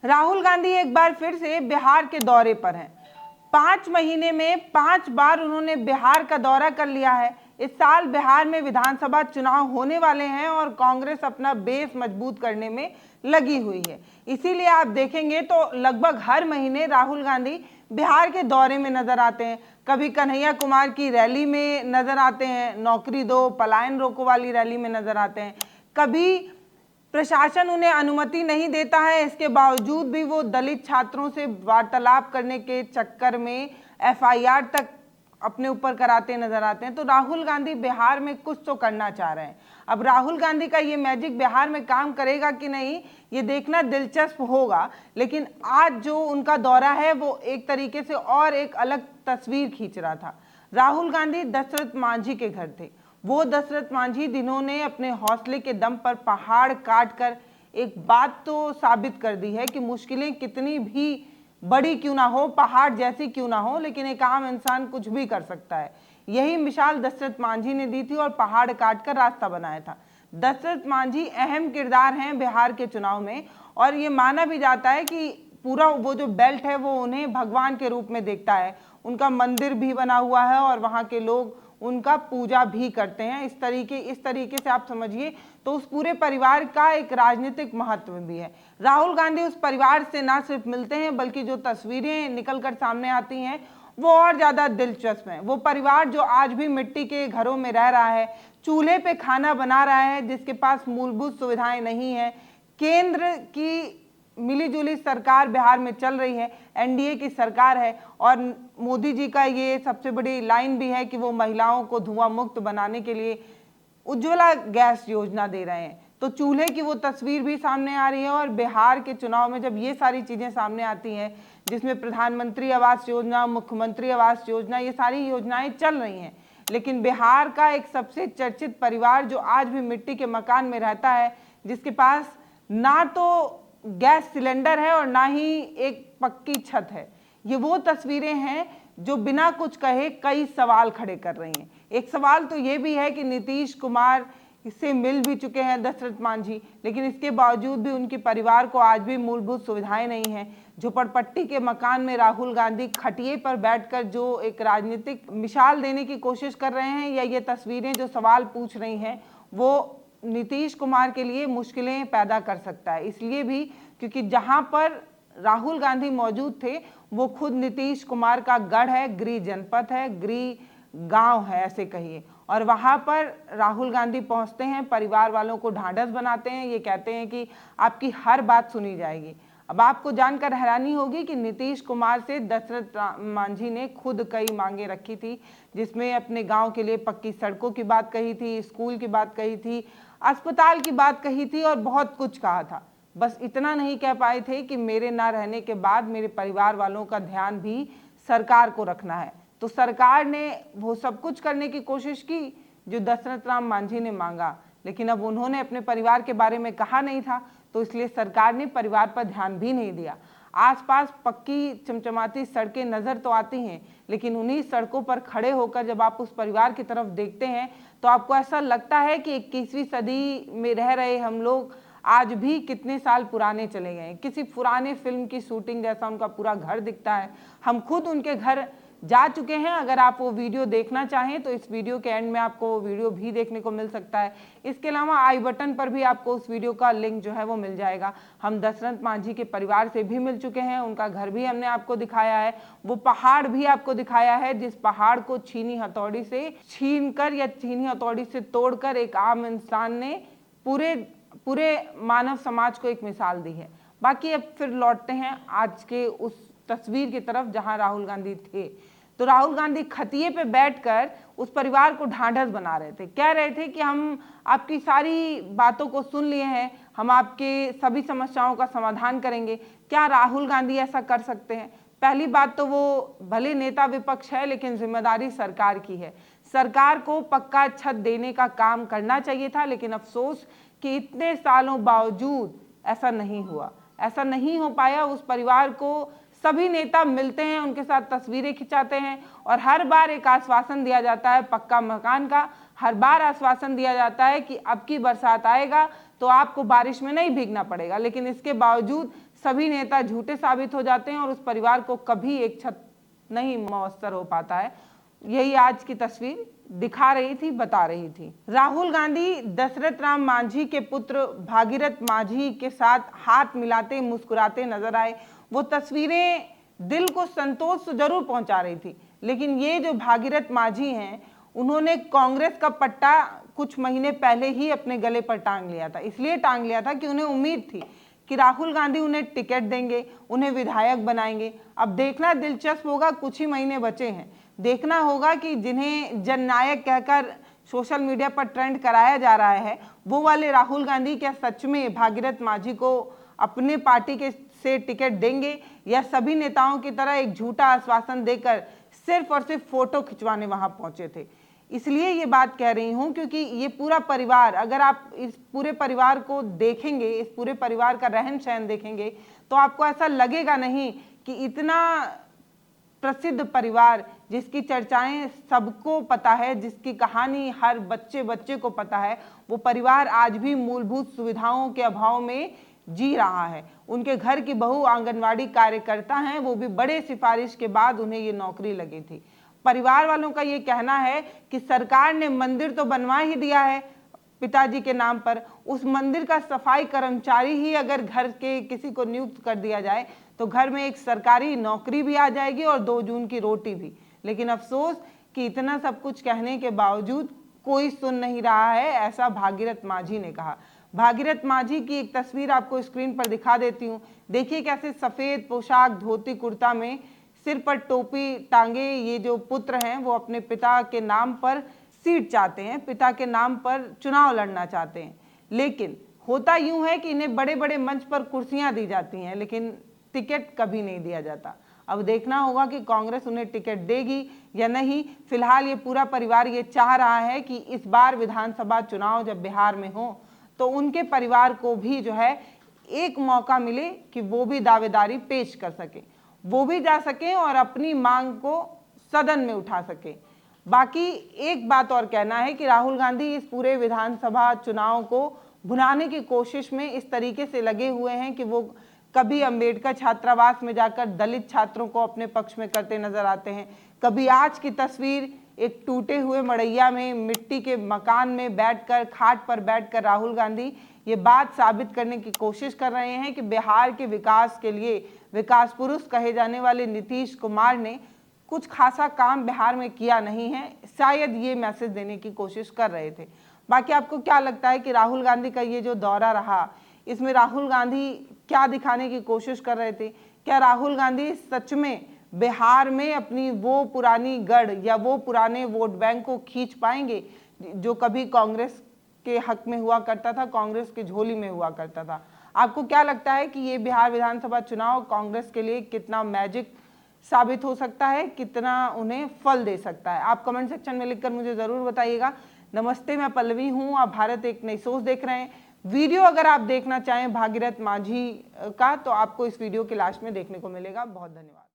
राहुल गांधी एक बार फिर से बिहार के दौरे पर हैं। 5 महीने में 5 बार उन्होंने बिहार का दौरा कर लिया है। इस साल बिहार में विधानसभा चुनाव होने वाले हैं और कांग्रेस अपना बेस मजबूत करने में लगी हुई है। इसीलिए आप देखेंगे तो लगभग हर महीने राहुल गांधी बिहार के दौरे में नजर आते हैं। कभी कन्हैया कुमार की रैली में नजर आते हैं, नौकरी दो पलायन रोको वाली रैली में नजर आते हैं। कभी प्रशासन उन्हें अनुमति नहीं देता है, इसके बावजूद भी वो दलित छात्रों से वार्तालाप करने के चक्कर में एफआईआर तक अपने ऊपर कराते नजर आते हैं। तो राहुल गांधी बिहार में कुछ तो करना चाह रहे हैं। अब राहुल गांधी का ये मैजिक बिहार में काम करेगा कि नहीं, ये देखना दिलचस्प होगा। लेकिन आज जो उनका दौरा है वो एक तरीके से और एक अलग तस्वीर खींच रहा था। राहुल गांधी दशरथ मांझी के घर थे। वो दशरथ मांझी जिन्होंने अपने हौसले के दम पर पहाड़ काट कर एक बात तो साबित कर दी है कि मुश्किलें कितनी भी बड़ी क्यों ना हो, पहाड़ जैसी क्यों ना हो, लेकिन एक आम इंसान कुछ भी कर सकता है। यही मिसाल दशरथ मांझी ने दी थी और पहाड़ काट कर रास्ता बनाया था। दशरथ मांझी अहम किरदार हैं बिहार के चुनाव में और ये माना भी जाता है कि पूरा वो जो बेल्ट है वो उन्हें भगवान के रूप में देखता है। उनका मंदिर भी बना हुआ है और वहाँ के लोग उनका पूजा भी करते हैं। इस तरीके से आप समझिए तो उस पूरे परिवार का एक राजनीतिक महत्व भी है। राहुल गांधी उस परिवार से ना सिर्फ मिलते हैं बल्कि जो तस्वीरें निकल कर सामने आती हैं वो और ज़्यादा दिलचस्प हैं। वो परिवार जो आज भी मिट्टी के घरों में रह रहा है, चूल्हे पे खाना बना रहा है, जिसके पास मूलभूत सुविधाएं नहीं है। केंद्र की मिली जुली सरकार बिहार में चल रही है, एनडीए की सरकार है और मोदी जी का ये सबसे बड़ी लाइन भी है कि वो महिलाओं को धुआं मुक्त बनाने के लिए उज्ज्वला गैस योजना दे रहे हैं। तो चूल्हे की वो तस्वीर भी सामने आ रही है और बिहार के चुनाव में जब ये सारी चीज़ें सामने आती हैं, जिसमें प्रधानमंत्री आवास योजना, मुख्यमंत्री आवास योजना, ये सारी योजनाएं चल रही हैं, लेकिन बिहार का एक सबसे चर्चित परिवार जो आज भी मिट्टी के मकान में रहता है, जिसके पास ना तो गैस सिलेंडर है और ना ही एक पक्की छत है, ये वो तस्वीरें हैं जो बिना कुछ कहे कई सवाल खड़े कर रही हैं। एक सवाल तो ये भी है कि नीतीश कुमार इससे मिल भी चुके हैं दशरथ मांझी, लेकिन इसके बावजूद भी उनके परिवार को आज भी मूलभूत सुविधाएं नहीं हैं। झोपड़पट्टी के मकान में राहुल गांधी खटिए पर बैठकर जो एक राजनीतिक मिसाल देने की कोशिश कर रहे हैं, या ये तस्वीरें जो सवाल पूछ रही हैं, वो नीतीश कुमार के लिए मुश्किलें पैदा कर सकता है। इसलिए भी क्योंकि जहां पर राहुल गांधी मौजूद थे वो खुद नीतीश कुमार का गढ़ है, गृह जनपद है, गृह गांव है ऐसे कहिए, और वहां पर राहुल गांधी पहुंचते हैं, परिवार वालों को ढांढस बनाते हैं, ये कहते हैं कि आपकी हर बात सुनी जाएगी। अब आपको जानकर हैरानी होगी कि नीतीश कुमार से दशरथ मांझी ने खुद कई मांगे रखी थी, जिसमें अपने गांव के लिए पक्की सड़कों की बात कही थी, स्कूल की बात कही थी, अस्पताल की बात कही थी और बहुत कुछ कहा था। बस इतना नहीं कह पाए थे कि मेरे ना रहने के बाद मेरे परिवार वालों का ध्यान भी सरकार को रखना है। तो सरकार ने वो सब कुछ करने की कोशिश की जो दशरथ राम मांझी ने मांगा, लेकिन अब उन्होंने अपने परिवार के बारे में कहा नहीं था, तो इसलिए सरकार ने परिवार पर ध्यान भी नहीं दिया। आसपास पक्की चमचमाती सड़कें नजर तो आती हैं, लेकिन उन्हीं सड़कों पर खड़े होकर जब आप उस परिवार की तरफ देखते हैं तो आपको ऐसा लगता है कि 21वीं सदी में रह रहे हम लोग आज भी कितने साल पुराने चले गए। किसी पुराने फिल्म की शूटिंग जैसा उनका पूरा घर दिखता है। हम खुद उनके घर जा चुके हैं। अगर आप वो वीडियो देखना चाहें तो इस वीडियो के एंड में आपको वो वीडियो भी देखने को मिल सकता है। इसके अलावा आई बटन पर भी आपको उस वीडियो का लिंक जो है वो मिल जाएगा। हम दशरथ मांझी के परिवार से भी मिल चुके हैं, उनका घर भी हमने आपको दिखाया है, वो पहाड़ भी आपको दिखाया है जिस पहाड़ को छीनी हथौड़ी से छीनकर या छीनी हथौड़ी से तोड़कर एक आम इंसान ने पूरे मानव समाज को एक मिसाल दी है। बाकी अब फिर लौटते हैं आज के उस तस्वीर की तरफ जहां राहुल गांधी थे। तो राहुल गांधी खटिए पे बैठकर उस परिवार को ढांढस बना रहे थे, कह रहे थे कि हम आपकी सारी बातों को सुन लिए हैं, हम आपके सभी समस्याओं का समाधान करेंगे। क्या राहुल गांधी ऐसा कर सकते हैं? पहली बात तो वो भले नेता विपक्ष है, लेकिन जिम्मेदारी सरकार की है। सरकार को पक्का छत देने का काम करना चाहिए था, लेकिन अफसोस कि इतने सालों बावजूद ऐसा नहीं हुआ, ऐसा नहीं हो पाया। उस परिवार को सभी नेता मिलते हैं, उनके साथ तस्वीरें खिंचाते हैं और हर बार एक आश्वासन दिया जाता है पक्का मकान का। हर बार आश्वासन दिया जाता है कि अब की बरसात आएगा तो आपको बारिश में नहीं भीगना पड़ेगा, लेकिन इसके बावजूद सभी नेता झूठे साबित हो जाते हैं और उस परिवार को कभी एक छत नहीं मौसर हो पाता है। यही आज की तस्वीर दिखा रही थी, बता रही थी। राहुल गांधी दशरथ राम मांझी के पुत्र भागीरथ मांझी के साथ हाथ मिलाते मुस्कुराते नजर आए। वो तस्वीरें दिल को संतोष तो जरूर पहुंचा रही थी, लेकिन ये जो भागीरथ मांझी हैं, उन्होंने कांग्रेस का पट्टा कुछ महीने पहले ही अपने गले पर टांग लिया था। इसलिए टांग लिया था कि उन्हें उम्मीद थी कि राहुल गांधी उन्हें टिकट देंगे, उन्हें विधायक बनाएंगे। अब देखना दिलचस्प होगा, कुछ ही महीने बचे हैं, देखना होगा कि जिन्हें जननायक कहकर सोशल मीडिया पर ट्रेंड कराया जा रहा है, वो वाले राहुल गांधी क्या सच में भागीरथ मांझी को अपने पार्टी के से टिकट देंगे, या सभी नेताओं की तरह एक झूठा आश्वासन देकर सिर्फ और सिर्फ फोटो खिंचवाने वहां पहुंचे थे। इसलिए ये बात कह रही हूं क्योंकि ये पूरा परिवार, अगर आप इस पूरे परिवार को देखेंगे, इस पूरे परिवार का रहन सहन देखेंगे, तो आपको ऐसा लगेगा नहीं कि इतना प्रसिद्ध परिवार जिसकी चर्चाएं सबको पता है, जिसकी कहानी हर बच्चे बच्चे को पता है, वो परिवार आज भी मूलभूत सुविधाओं के अभाव में जी रहा है। उनके घर की बहू आंगनवाड़ी कार्यकर्ता हैं, वो भी बड़े सिफारिश के बाद उन्हें ये नौकरी लगी थी। परिवार वालों का ये कहना है कि सरकार ने मंदिर तो बनवा ही दिया है पिताजी के नाम पर, उस मंदिर का सफाई कर्मचारी ही अगर घर के किसी को नियुक्त कर दिया जाए तो घर में एक सरकारी नौकरी भी आ जाएगी और 2 जून की रोटी भी। लेकिन अफसोस कि इतना सब कुछ कहने के बावजूद कोई सुन नहीं रहा है, ऐसा भागीरथ मांझी ने कहा। भागीरथ मांझी की एक तस्वीर आपको स्क्रीन पर दिखा देती हूँ। देखिए कैसे सफेद पोशाक, धोती कुर्ता में, सिर पर टोपी टांगे ये जो पुत्र हैं वो अपने पिता के नाम पर सीट चाहते हैं, पिता के नाम पर चुनाव लड़ना चाहते हैं। लेकिन होता यूं है कि इन्हें बड़े बड़े मंच पर कुर्सियां दी जाती हैं, लेकिन टिकट कभी नहीं दिया जाता। अब देखना होगा कि कांग्रेस उन्हें टिकट देगी या नहीं। फिलहाल ये पूरा परिवार ये चाह रहा है कि इस बार विधानसभा चुनाव जब बिहार में हो तो उनके परिवार को भी जो है एक मौका मिले कि वो भी दावेदारी पेश कर सके, वो भी जा सके और अपनी मांग को सदन में उठा सके। बाकी एक बात और कहना है कि राहुल गांधी इस पूरे विधानसभा चुनाव को भुनाने की कोशिश में इस तरीके से लगे हुए हैं कि वो कभी अंबेडकर छात्रावास में जाकर दलित छात्रों को अपने पक्ष में करते नजर आते हैं, कभी आज की तस्वीर एक टूटे हुए मड़ैया में मिट्टी के मकान में बैठकर, खाट पर बैठकर राहुल गांधी ये बात साबित करने की कोशिश कर रहे हैं कि बिहार के विकास के लिए विकास पुरुष कहे जाने वाले नीतीश कुमार ने कुछ खासा काम बिहार में किया नहीं है। शायद ये मैसेज देने की कोशिश कर रहे थे। बाकी आपको क्या लगता है कि राहुल गांधी का ये जो दौरा रहा, इसमें राहुल गांधी क्या दिखाने की कोशिश कर रहे थे? क्या राहुल गांधी सच में बिहार में अपनी वो पुरानी गढ़ या वो पुराने वोट बैंक को खींच पाएंगे जो कभी कांग्रेस के हक में हुआ करता था, कांग्रेस की झोली में हुआ करता था? आपको क्या लगता है कि ये बिहार विधानसभा चुनाव कांग्रेस के लिए कितना मैजिक साबित हो सकता है, कितना उन्हें फल दे सकता है? आप कमेंट सेक्शन में लिखकर मुझे जरूर बताइएगा। नमस्ते, मैं पल्लवी हूँ, आप भारत एक नई सोच देख रहे हैं। वीडियो अगर आप देखना चाहें भागीरथ मांझी का तो आपको इस वीडियो के लास्ट में देखने को मिलेगा। बहुत धन्यवाद।